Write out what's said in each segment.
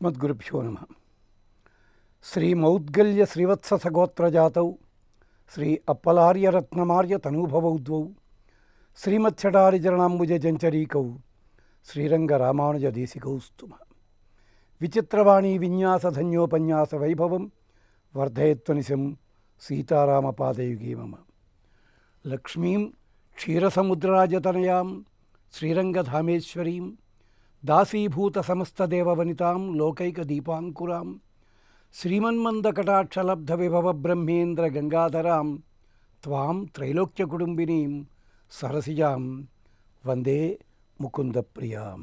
అస్మద్గురుభ్యో నమః. శ్రీమౌద్గల్య శ్రీవత్ససగోత్రజాతౌ శ్రీ అప్పలార్యరత్నమార్య తనూభవౌ ద్వౌ శ్రీమత్సడారిచరణాంబుజంచరీకౌ శ్రీరంగరామానుజదేశికౌస్తుమ. విచిత్రవాణీ విన్యాసధన్యోపన్యాస వైభవం వర్ధయత్వనిశం సీతారామపాదయుగే మమ. లక్ష్మీం క్షీరసముద్రాజతనయాం శ్రీరంగధామేశ్వరీం దాసీభూత సమస్తదేవవనితాం లోకైకదీపాంకురాం శ్రీమన్మందకటాక్షలబ్ధ విభవ బ్రహ్మేంద్ర గంగాధరాం త్వాం త్రైలోక్యకుటుంబినీం సరసిజాం వందే ముకుందప్రియాం.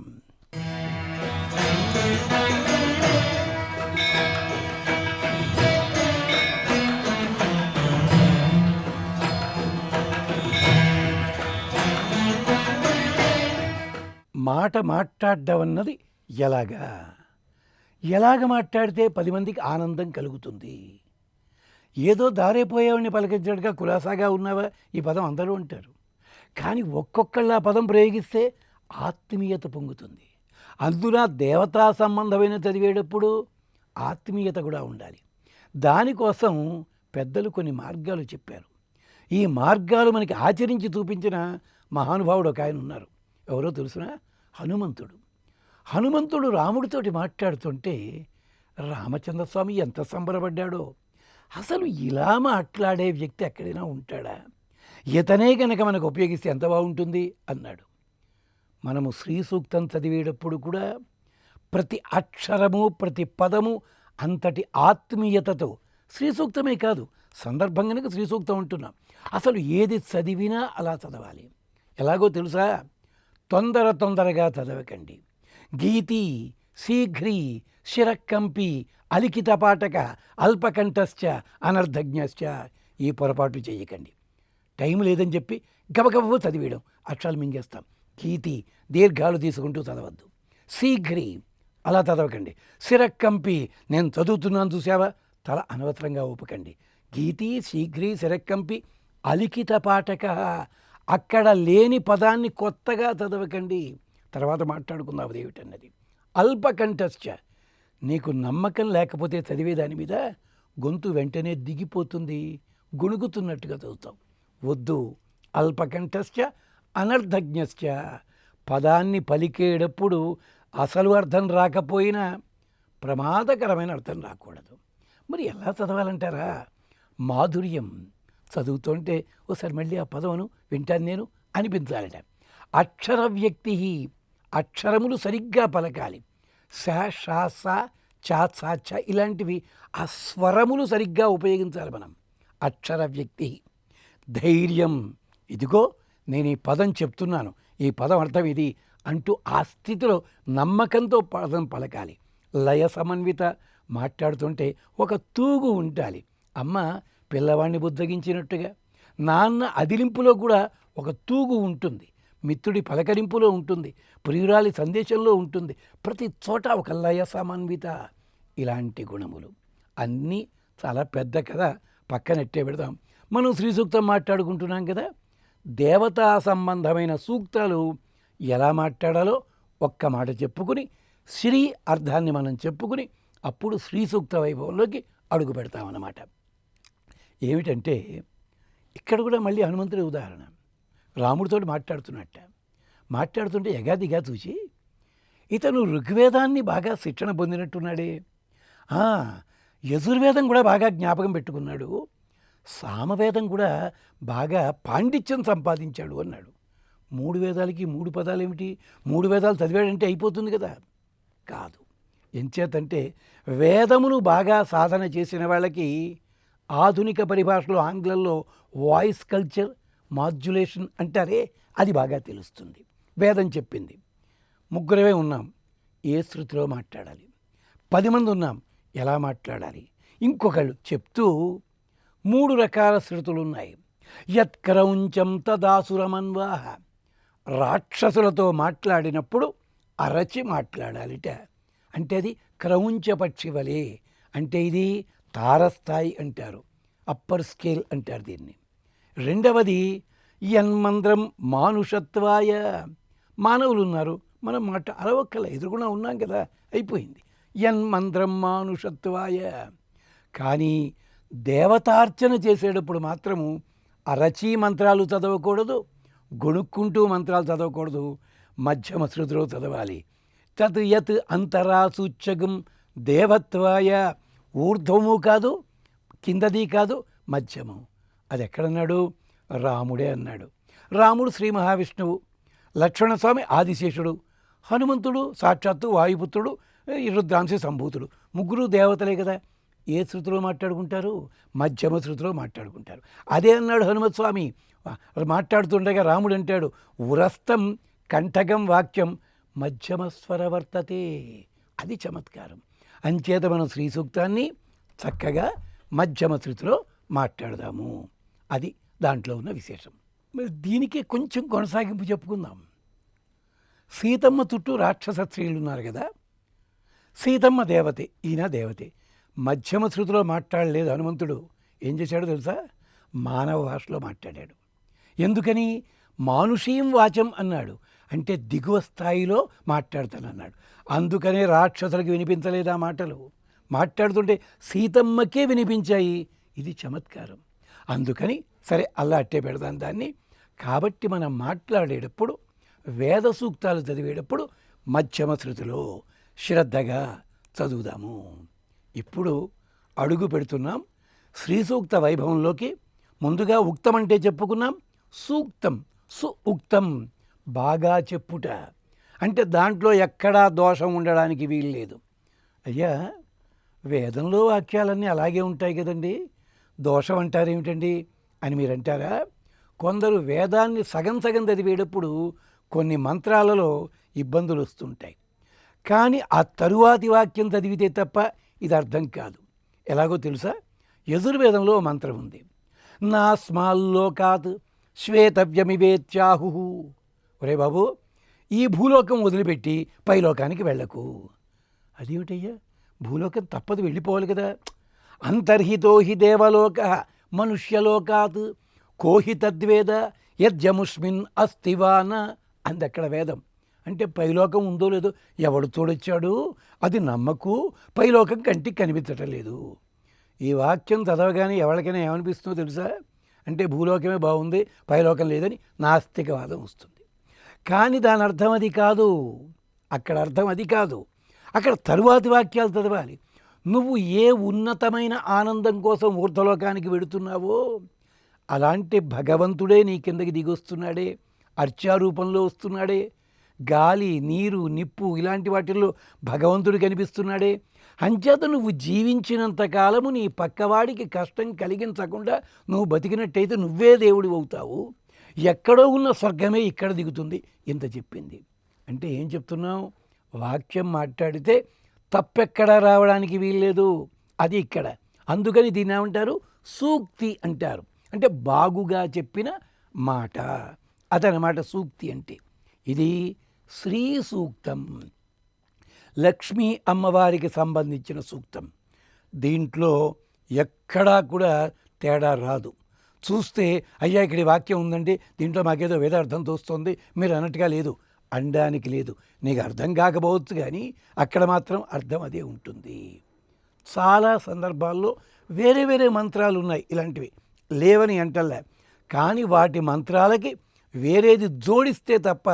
మాట మాట్లాడడం అన్నది ఎలాగ మాట్లాడితే 10 మందికి ఆనందం కలుగుతుంది. ఏదో దారైపోయేవాడిని పలకరించినట్టుగా కులాసాగా ఉన్నావా ఈ పదం అందరూ అంటారు. కానీ ఒక్కొక్కళ్ళ ఆ పదం ప్రయోగిస్తే ఆత్మీయత పొంగుతుంది. అందున దేవతా సంబంధమైన చదివేటప్పుడు ఆత్మీయత కూడా ఉండాలి. దానికోసం పెద్దలు కొన్ని మార్గాలు చెప్పారు. ఈ మార్గాలు మనకి ఆచరించి చూపించిన మహానుభావుడు ఒక ఆయన ఉన్నారు. ఎవరో తెలుసునా? హనుమంతుడు రాముడితోటి మాట్లాడుతుంటే రామచంద్రస్వామి ఎంత సంబరపడ్డాడో. అసలు ఇలా మాట్లాడే వ్యక్తి ఎక్కడైనా ఉంటాడా? ఇతనే కనుక మనకు ఉపయోగిస్తే ఎంత బాగుంటుంది అన్నాడు. మనము శ్రీ సూక్తం చదివేటప్పుడు కూడా ప్రతి అక్షరము ప్రతి పదము అంతటి ఆత్మీయతతో, శ్రీ సూక్తమే కాదు సందర్భం కనుక శ్రీ సూక్తం అంటున్నాం, అసలు ఏది చదివినా అలా చదవాలి. ఎలాగో తెలుసా? తొందరగా చదవకండి. గీతి శీఘ్రీ శిరకంపి అలిఖిత పాఠక అల్పకంఠశ్చ అనర్ధజ్ఞశ్చ. ఈ పొరపాటు చేయకండి. టైం లేదని చెప్పి గబగబ చదివేయడం, అక్షరాలు మింగేస్తాం. గీతి దీర్ఘాలు తీసుకుంటూ చదవద్దు. శీఘ్రీ అలా చదవకండి. శిరకంపి నేను చదువుతున్నాను చూసావా, తల అనవసరంగా ఊపకండి. గీతి శీఘ్రీ శిరకంపి అలిఖిత పాఠక, అక్కడ లేని పదాన్ని కొత్తగా చదవకండి. తర్వాత మాట్లాడుకుందాం అదేమిటన్నది. అల్పకంఠశ్చ, నీకు నమ్మకం లేకపోతే చదివేదాని మీద గొంతు వెంటనే దిగిపోతుంది, గుణుగుతున్నట్టుగా చదువుతాం. వద్దు. అల్పకంఠశ్చ అనర్ధజ్ఞశ్చ, పదాన్ని పలికేటప్పుడు అసలు అర్థం రాకపోయినా ప్రమాదకరమైన అర్థం రాకూడదు. మరి ఎలా చదవాలంటారా? మాధుర్యం, చదువుతుంటే ఒకసారి మళ్ళీ ఆ పదమును వింటాను నేను అనిపించాలట. అక్షర వ్యక్తి, అక్షరములు సరిగ్గా పలకాలి. స ష స చ ఛ ఛ ఇలాంటివి ఆ స్వరములు సరిగ్గా ఉపయోగించాలి మనం. అక్షర వ్యక్తి. ధైర్యం, ఇదిగో నేను ఈ పదం చెప్తున్నాను, ఈ పదం అర్థం ఇది అంటూ ఆ స్థితిలో నమ్మకంతో పదం పలకాలి. లయ సమన్విత, మాట్లాడుతుంటే ఒక తూగు ఉండాలి. అమ్మ పిల్లవాడిని బుద్ధగించినట్టుగా, నాన్న అదిలింపులో కూడా ఒక తూగు ఉంటుంది, మిత్రుడి పలకరింపులో ఉంటుంది, ప్రియురాలి సందేశంలో ఉంటుంది. ప్రతి చోట ఒక లయ సమన్విత. ఇలాంటి గుణములు అన్నీ చాలా పెద్ద కదా, పక్కనెట్టే పెడదాం. మనం శ్రీ సూక్తం మాట్లాడుకుంటున్నాం కదా, దేవతా సంబంధమైన సూక్తాలు ఎలా మాట్లాడాలో ఒక్క మాట చెప్పుకుని శ్రీ అర్థాన్ని మనం చెప్పుకుని అప్పుడు శ్రీ సూక్త వైభవంలోకి అడుగు పెడతామన్నమాట. ఏమిటంటే ఇక్కడ కూడా మళ్ళీ హనుమంతుడి ఉదాహరణ. రాముడితో మాట్లాడుతుంటే ఎగాదిగా చూసి ఇతను ఋగ్వేదాన్ని బాగా శిక్షణ పొందినట్టున్నాడే, యజుర్వేదం కూడా బాగా జ్ఞాపకం పెట్టుకున్నాడు, సామవేదం కూడా బాగా పాండిత్యం సంపాదించాడు అన్నాడు. 3 వేదాలకి 3 పదాలు ఏమిటి? 3 వేదాలు చదివాడంటే అయిపోతుంది కదా? కాదు. ఎంచేతంటే వేదమును బాగా సాధన చేసిన వాళ్ళకి ఆధునిక పరిభాషలో ఆంగ్లంలో వాయిస్ కల్చర్ మాడ్యులేషన్ అంటారే, అది బాగా తెలుస్తుంది. వేదం చెప్పింది. 3 ఉన్నాం, ఏ శృతిలో మాట్లాడాలి. 10 మంది ఉన్నాం, ఎలా మాట్లాడాలి. ఇంకొకళ్ళు చెప్తూ 3 రకాల శృతులు ఉన్నాయి. యత్క్రౌంచం తదాసురమన్వాహ, రాక్షసులతో మాట్లాడినప్పుడు అరచి మాట్లాడాలిట. అంటే అది క్రౌంచ పక్షి వలె, అంటే ఇది తారస్థాయి అంటారు, అప్పర్ స్కేల్ అంటారు దీన్ని. రెండవది యన్మంద్రం మానుషత్వాయ, మానవులు ఉన్నారు, మనం మాట అరవక్కల ఎదురుగునా ఉన్నాం కదా, అయిపోయింది. యన్మంత్రం మానుషత్వాయ. కానీ దేవతార్చన చేసేటప్పుడు మాత్రము అరచీ మంత్రాలు చదవకూడదు, గొణుక్కుంటూ మంత్రాలు చదవకూడదు, మధ్యమ శృతిలో చదవాలి. తత్ యత్ అంతరా సూచ్యగం దేవత్వాయ. ఊర్ధ్వము కాదు, కిందది కాదు, మధ్యము. అది ఎక్కడన్నాడు? రాముడే అన్నాడు. రాముడు శ్రీ మహావిష్ణువు, లక్ష్మణస్వామి ఆదిశేషుడు, హనుమంతుడు సాక్షాత్తు వాయుపుత్రుడు, రుద్రాంశ సంభూతుడు. ముగ్గురు దేవతలే కదా. ఏ శృతిలో మాట్లాడుకుంటారు? మధ్యమ శృతిలో మాట్లాడుకుంటారు. అదే అన్నాడు హనుమత్స్వామి మాట్లాడుతుండగా. రాముడు అంటాడు, ఉరస్తం కంఠగం వాక్యం మధ్యమస్వర వర్తతే. అది చమత్కారం. అంచేత మనం శ్రీ సూక్తాన్ని చక్కగా మధ్యమ శృతిలో మాట్లాడదాము. అది దాంట్లో ఉన్న విశేషం. మరి దీనికి కొంచెం కొనసాగింపు చెప్పుకుందాం. సీతమ్మ చుట్టూ రాక్షస స్త్రీలు ఉన్నారు కదా. సీతమ్మ దేవతే, ఈయన దేవతే. మధ్యమ శృతిలో మాట్లాడలేదు హనుమంతుడు. ఏం చేశాడో తెలుసా? మానవ భాషలో మాట్లాడాడు. ఎందుకని? మానుషీం వాచం అన్నాడు, అంటే దిగువ స్థాయిలో మాట్లాడతానన్నాడు. అందుకనే రాక్షసులకు వినిపించలేదు ఆ మాటలు. మాట్లాడుతుంటే సీతమ్మకే వినిపించాయి. ఇది చమత్కారం. అందుకని సరే అల్లా అట్టే పెడదాం దాన్ని. కాబట్టి మనం మాట్లాడేటప్పుడు, వేద సూక్తాలు చదివేటప్పుడు మధ్యమ శృతిలో శ్రద్ధగా చదువుదాము. ఇప్పుడు అడుగు పెడుతున్నాం శ్రీ సూక్త వైభవంలోకి. ముందుగా ఉక్తం అంటే చెప్పుకున్నాం. సూక్తం, ఉక్తం బాగా చెప్పుట, అంటే దాంట్లో ఎక్కడా దోషం ఉండడానికి వీల్లేదు. అయ్యా, వేదంలో వాక్యాలన్నీ అలాగే ఉంటాయి కదండి, దోషం అంటారేమిటండి అని మీరు అంటారా? కొందరు వేదాన్ని సగం సగం చదివేటప్పుడు కొన్ని మంత్రాలలో ఇబ్బందులు వస్తుంటాయి. కానీ ఆ తరువాతి వాక్యం చదివితే తప్ప ఇది అర్థం కాదు. ఎలాగో తెలుసా? యజుర్వేదంలో మంత్రం ఉంది, నాస్మాల్లోకాత్ శ్వేతవ్యమివేత్యాహు. ఒరే బాబు, ఈ భూలోకం వదిలిపెట్టి పైలోకానికి వెళ్ళకు. అదేమిటయ్యా, భూలోకం తప్పదు, వెళ్ళిపోవాలి కదా. అంతర్హితో హి దేవలోక మనుష్యలోకాత్ కోహి తద్వేద యజ్జముష్మిన్ అస్తివాన అంది అక్కడ వేదం. అంటే పైలోకం ఉందో లేదో ఎవడు తోడొచ్చాడు, అది నమ్మకు, పైలోకం కంటికి కనిపించటం లేదు. ఈ వాక్యం చదవగానే ఎవరికైనా ఏమనిపిస్తుందో తెలుసా? అంటే భూలోకమే బాగుంది, పైలోకం లేదని నాస్తికవాదం వస్తుంది. కానీ దాని అర్థం అది కాదు. అక్కడ అర్థం అది కాదు. అక్కడ తరువాతి వాక్యాలు చదవాలి. నువ్వు ఏ ఉన్నతమైన ఆనందం కోసం ఊర్ధ్వలోకానికి వెడుతున్నావో అలాంటి భగవంతుడే నీ కిందకి దిగొస్తున్నాడే, అర్చారూపంలో వస్తున్నాడే. గాలి, నీరు, నిప్పు ఇలాంటి వాటిల్లో భగవంతుడు కనిపిస్తున్నాడే. అంచేత నువ్వు జీవించినంత కాలము నీ పక్కవాడికి కష్టం కలిగించకుండా నువ్వు బతికినట్టయితే నువ్వే దేవుడి అవుతావు. ఎక్కడో ఉన్న స్వర్గమే ఇక్కడ దిగుతుంది. ఇంత చెప్పింది అంటే ఏం చెప్తున్నావు? వాక్యం మాట్లాడితే తప్పెక్కడా రావడానికి వీల్లేదు. అది ఇక్కడ. అందుకని దీన్ని ఏమంటారు? సూక్తి అంటారు. అంటే బాగుగా చెప్పిన మాట, అదనమాట సూక్తి అంటే. ఇది శ్రీ సూక్తం, లక్ష్మీ అమ్మవారికి సంబంధించిన సూక్తం. దీంట్లో ఎక్కడా కూడా తేడా రాదు. చూస్తే అయ్యా ఇక్కడ వాక్యం ఉందండి, దీంట్లో మాకేదో వేదార్థం తోస్తుంది, మీరు అన్నట్టుగా లేదు అనడానికి లేదు. నీకు అర్థం కాకపోవచ్చు, కానీ అక్కడ మాత్రం అర్థం అదే ఉంటుంది. చాలా సందర్భాల్లో వేరే వేరే మంత్రాలు ఉన్నాయి, ఇలాంటివి లేవని అంటలే, కానీ వాటి మంత్రాలకి వేరేది జోడిస్తే తప్ప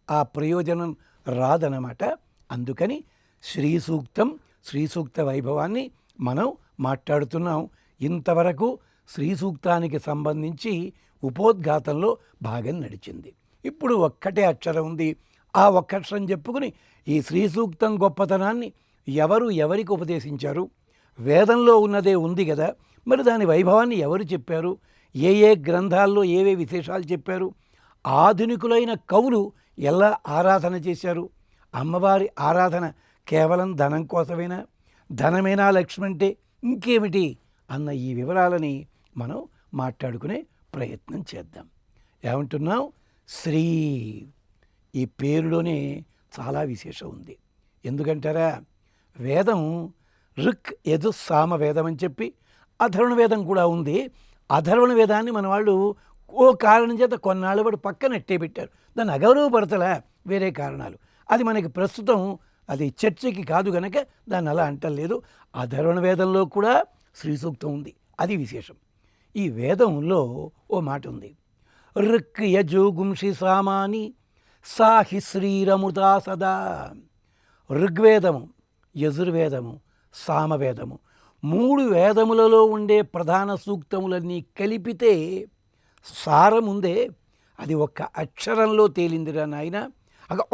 ఆ ప్రయోజనం రాదనమాట. అందుకని శ్రీ సూక్తం, శ్రీ సూక్త వైభవాన్ని మనం మాట్లాడుతున్నాం. ఇంతవరకు శ్రీ సూక్తానికి సంబంధించి ఉపోద్ఘాతంలో భాగం నడిచింది. ఇప్పుడు ఒక్కటే అక్షరం ఉంది. ఆ ఒక్క అక్షరం చెప్పుకుని ఈ శ్రీ సూక్తం గొప్పతనాన్ని ఎవరు ఎవరికి ఉపదేశించారు? వేదంలో ఉన్నదే ఉంది కదా, మరి దాని వైభవాన్ని ఎవరు చెప్పారు? ఏ ఏ గ్రంథాల్లో ఏవే విశేషాలు చెప్పారు? ఆధునికులైన కవులు ఎలా ఆరాధన చేశారు? అమ్మవారి ఆరాధన కేవలం ధనం కోసమేనా? ధనమేనా లక్ష్మి అంటే? ఇంకేమిటి అన్న ఈ వివరాలని మనం మాట్లాడుకునే ప్రయత్నం చేద్దాం. ఏమంటున్నాం? శ్రీ, ఈ పేరులోనే చాలా విశేషం ఉంది. ఎందుకంటారా? వేదం ఋక్ యజు సామ వేదం అని చెప్పి అధర్వణ వేదం కూడా ఉంది. అధర్వణ వేదాన్ని మన వాళ్ళు ఓ కారణం చేత కొన్నాళ్ళ పాటు పక్కన ఎట్టే పెట్టారు. దాన్ని అగౌరవపడతలే, వేరే కారణాలు. అది మనకి ప్రస్తుతం అది చర్చకి కాదు గనక దాన్ని అలా అంటలేదు. అధర్వణ వేదంలో కూడా శ్రీ సూక్తం ఉంది, అది విశేషం. ఈ వేదంలో ఓ మాట ఉంది, ఋక్ యజుగుంషి సామాని సాహి శ్రీరమృతా సదా. ఋగ్వేదము, యజుర్వేదము, సామవేదము, 3 వేదములలో ఉండే ప్రధాన సూక్తములన్నీ కలిపితే సారముందే అది ఒక్క అక్షరంలో తేలిందిరా నాయన.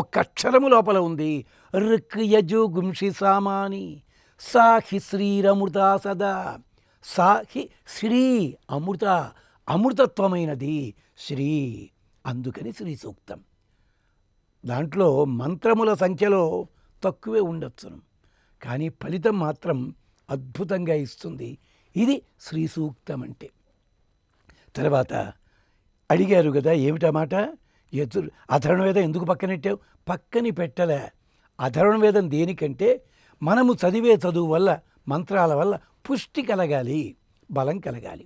ఒక్క అక్షరము లోపల ఉంది. ఋక్ యజు గుంషి సామాని సాహి శ్రీరమృతా సదా. సాహి శ్రీ, అమృత, అమృతత్వమైనది శ్రీ, అందుకని శ్రీ సూక్తం. దాంట్లో మంత్రముల సంఖ్యలో తక్కువే ఉండొచ్చును, కానీ ఫలితం మాత్రం అద్భుతంగా ఇస్తుంది. ఇది శ్రీ సూక్తం అంటే. తర్వాత అడిగారు కదా ఏమిటా మాట, అధర్వణ వేదం ఎందుకు పక్కనెట్టావు? పక్కని పెట్టలే. అధర్వణ వేదం దేనికంటే మనము చదివే చదువు వల్ల, మంత్రాల వల్ల పుష్టి కలగాలి, బలం కలగాలి,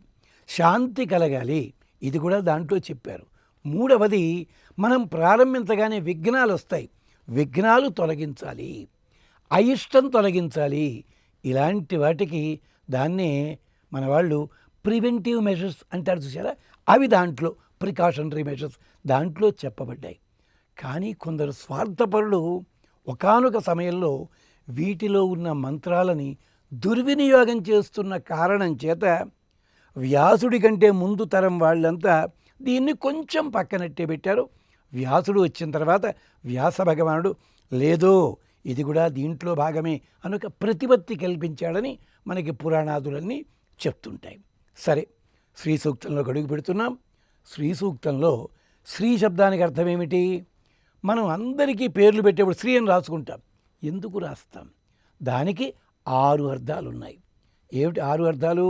శాంతి కలగాలి. ఇది కూడా దాంట్లో చెప్పారు. 3వది, మనం ప్రారంభించగానే విఘ్నాలు వస్తాయి, విఘ్నాలు తొలగించాలి, అయిష్టం తొలగించాలి. ఇలాంటి వాటికి దాన్నే మన వాళ్ళు ప్రివెంటివ్ మెజర్స్ అంటారు చూసారా, అవి దాంట్లో ప్రికాషనరీ మెజర్స్ దాంట్లో చెప్పబడ్డాయి. కానీ కొందరు స్వార్థపరులు ఒకానొక సమయంలో వీటిలో ఉన్న మంత్రాలని దుర్వినియోగం చేస్తున్న కారణం చేత వ్యాసుడి కంటే ముందు తరం వాళ్ళంతా దీన్ని కొంచెం పక్కనట్టే పెట్టారు. వ్యాసుడు వచ్చిన తర్వాత వ్యాస భగవానుడు లేదో ఇది కూడా దీంట్లో భాగమే అనొక ప్రతిపత్తి కల్పించాడని మనకి పురాణాదులన్నీ చెప్తుంటాయి. సరే, శ్రీ సూక్తంలోకి అడుగు పెడుతున్నాం. శ్రీ సూక్తంలో శ్రీ శబ్దానికి అర్థం ఏమిటి? మనం అందరికీ పేర్లు పెట్టేప్పుడు శ్రీ అని రాసుకుంటాం. ఎందుకు రాస్తాం? దానికి 6 అర్థాలు ఉన్నాయి. ఏమిటి 6 అర్థాలు?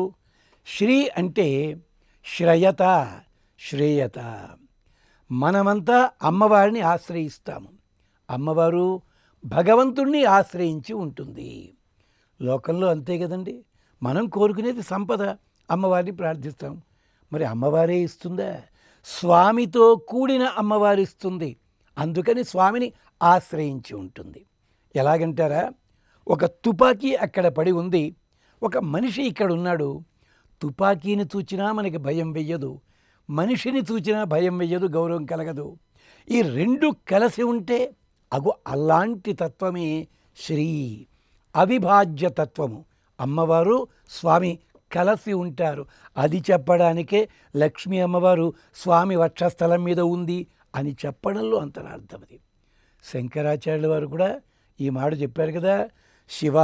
శ్రీ అంటే శ్రయత, శ్రేయత. మనమంతా అమ్మవారిని ఆశ్రయిస్తాము. అమ్మవారు భగవంతుణ్ణి ఆశ్రయించి ఉంటుంది. లోకంలో అంతే కదండి, మనం కోరుకునేది సంపద, అమ్మవారిని ప్రార్థిస్తాం. మరి అమ్మవారే ఇస్తుందా? స్వామితో కూడిన అమ్మవారి ఇస్తుంది. అందుకని స్వామిని ఆశ్రయించి ఉంటుంది. ఎలాగంటారా, ఒక తుపాకీ అక్కడ పడి ఉంది, ఒక మనిషి ఇక్కడ ఉన్నాడు. తుపాకీని చూచినా మనకి భయం వెయ్యదు, మనిషిని చూచినా భయం వెయ్యదు, గౌరవం కలగదు. ఈ 2 కలిసి ఉంటే అగు అలాంటి తత్వమే శ్రీ, అవిభాజ్య తత్వము. అమ్మవారు స్వామి కలిసి ఉంటారు. అది చెప్పడానికే లక్ష్మీ అమ్మవారు స్వామి వక్షస్థలం మీద ఉంది అని చెప్పడంలో అంతరార్థం. అది శంకరాచార్యుల వారు కూడా ఈ మాట చెప్పారు కదా, శివ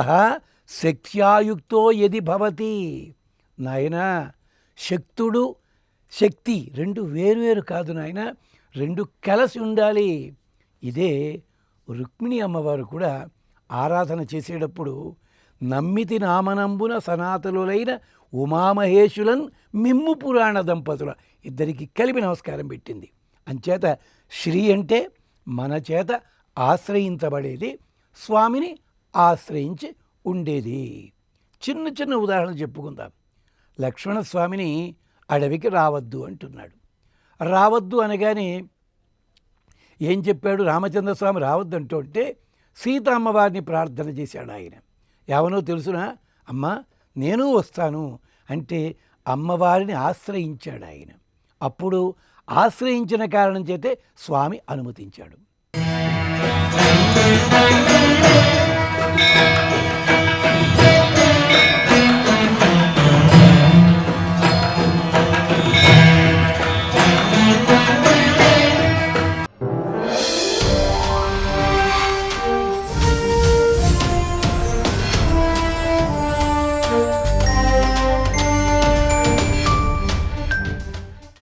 శక్త్యాయుక్తో యది భవతి. నాయనా, శక్తుడు శక్తి 2 వేరువేరు కాదు నాయన, 2 కలిసి ఉండాలి. ఇదే రుక్మిణి అమ్మవారు కూడా ఆరాధన చేసేటప్పుడు నమ్మితి నామనంబున సనాతనులైన ఉమామహేశులన్ మిమ్ము పురాణ దంపతుల ఇద్దరికి కలిపి నమస్కారం పెట్టింది. అంచేత శ్రీ అంటే మన చేత ఆశ్రయించబడేది, స్వామిని ఆశ్రయించి ఉండేది. చిన్న చిన్న ఉదాహరణలు చెప్పుకుందాం. లక్ష్మణస్వామిని అడవికి రావద్దు అంటున్నాడు. రావద్దు అనగానే ఏం చెప్పాడు? రామచంద్రస్వామి రావద్దు అంటుంటే సీతమ్మవారిని ప్రార్థన చేశాడు ఆయన. ఎవనో తెలుసునా? అమ్మ నేను వస్తాను అంటే అమ్మవారిని ఆశ్రయించాడు ఆయన. అప్పుడు ఆశ్రయించిన కారణం చేతే స్వామి అనుమతించాడు.